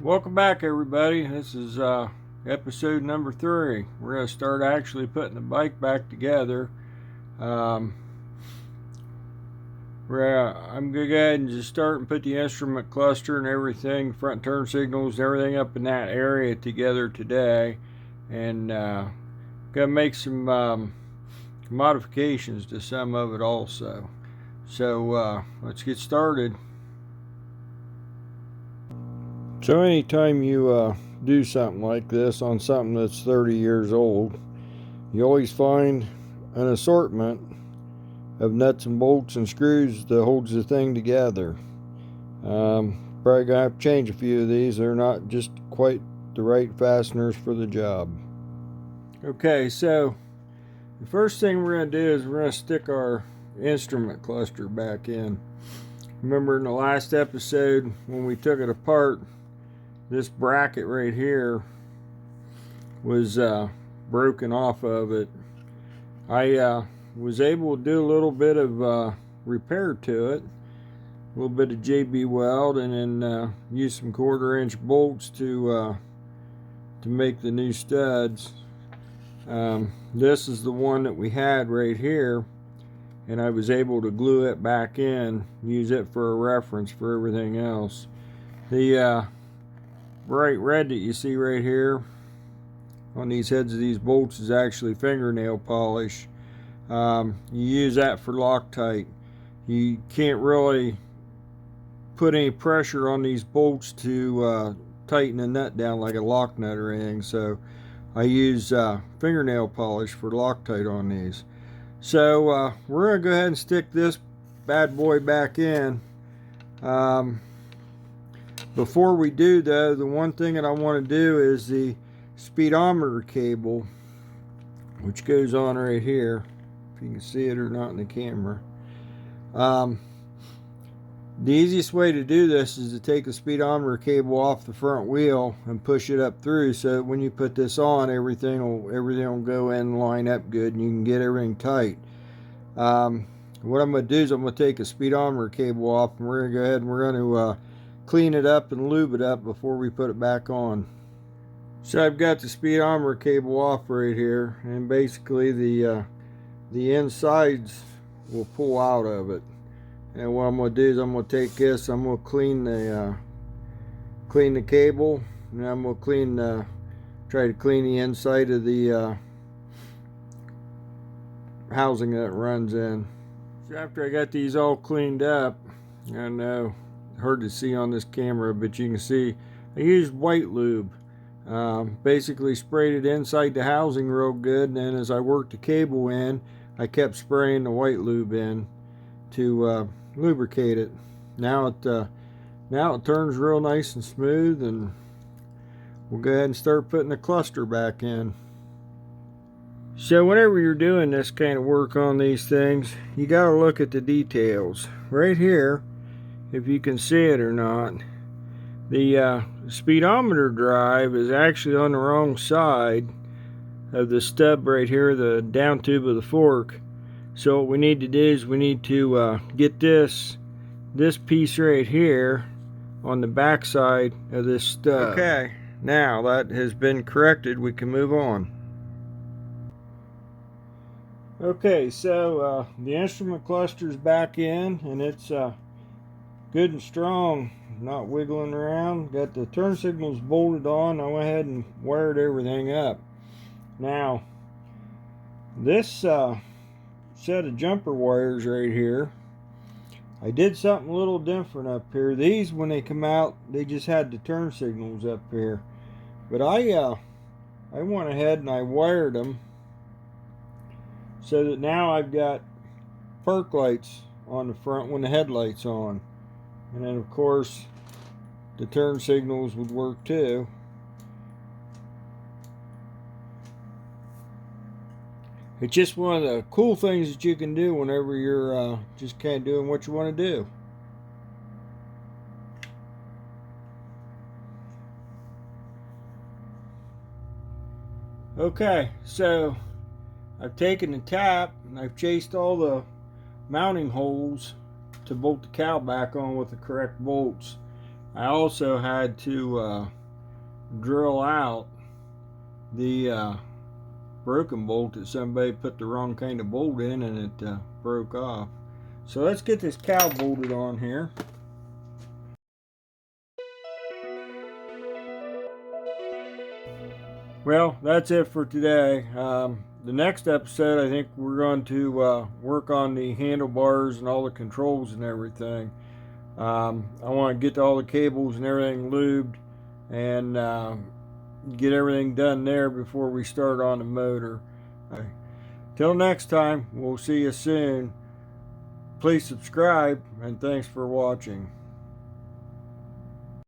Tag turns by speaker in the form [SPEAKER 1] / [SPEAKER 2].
[SPEAKER 1] Welcome back, everybody. This is episode number 3. We're going to start actually putting the bike back together. I'm going to go ahead and just start and put the instrument cluster and everything, front turn signals, everything up in that area together today. And going to make some modifications to some of it also. So let's get started. So anytime you do something like this on something that's 30 years old, you always find an assortment of nuts and bolts and screws that holds the thing together. Probably gonna have to change a few of these. They're not just quite the right fasteners for the job. Okay, so the first thing we're going to do is we're going to stick our instrument cluster back in. Remember in the last episode when we took it apart, this bracket right here was broken off of it. I was able to do a little bit of repair to it, a little bit of JB weld, and then use some 1/4-inch bolts to make the new studs. This is the one that we had right here, and I was able to glue it back in, use it for a reference for everything else. The bright red that you see right here on these heads of these bolts is actually fingernail polish. You use that for Loctite. You can't really put any pressure on these bolts to tighten the nut down like a lock nut or anything, so I use fingernail polish for Loctite on these. So we're going to go ahead and stick this bad boy back in. Before we do though, the one thing that I want to do is the speedometer cable, which goes on right here, if you can see it or not in the camera. The easiest way to do this is to take the speedometer cable off the front wheel and push it up through, so that when you put this on, everything will go in and line up good and you can get everything tight. What I'm going to do is I'm going to take a speedometer cable off, and we're going to go ahead and we're going to clean it up and lube it up before we put it back on. So I've got the speedometer cable off right here, and basically the insides will pull out of it. And what I'm going to do is I'm going to take this, I'm going to clean the cable, and I'm going to try to clean the inside of the housing that it runs in. So after I got these all cleaned up, I know hard to see on this camera, but you can see I used white lube. Basically sprayed it inside the housing real good, and then as I worked the cable in, I kept spraying the white lube in to lubricate it. Now it turns real nice and smooth, and we'll go ahead and start putting the cluster back in. So whenever you're doing this kind of work on these things, you got to look at the details. Right here, if you can see it or not, the speedometer drive is actually on the wrong side of the stub right here, the down tube of the fork. So what we need to do is we need to get this piece right here on the back side of this stub. Okay, now that has been corrected, we can move on. Okay, so the instrument cluster is back in, and it's good and strong, not wiggling around. Got the turn signals bolted on. I went ahead and wired everything up. Now this set of jumper wires right here, I did something a little different up here. These, when they come out, they just had the turn signals up here, but I went ahead and I wired them so that now I've got park lights on the front when the headlight's on. And then of course the turn signals would work too. It's just one of the cool things that you can do whenever you're just kind of doing what you want to do. Okay, so I've taken the tap and I've chased all the mounting holes to bolt the cowl back on with the correct bolts. I also had to drill out the broken bolt that somebody put the wrong kind of bolt in, and it broke off. So let's get this cow bolted on here. Well, that's it for today. The next episode, I think we're going to work on the handlebars and all the controls and everything. I want to get all the cables and everything lubed and get everything done there before we start on the motor. Till next time, we'll see you soon. Please subscribe, and thanks for watching.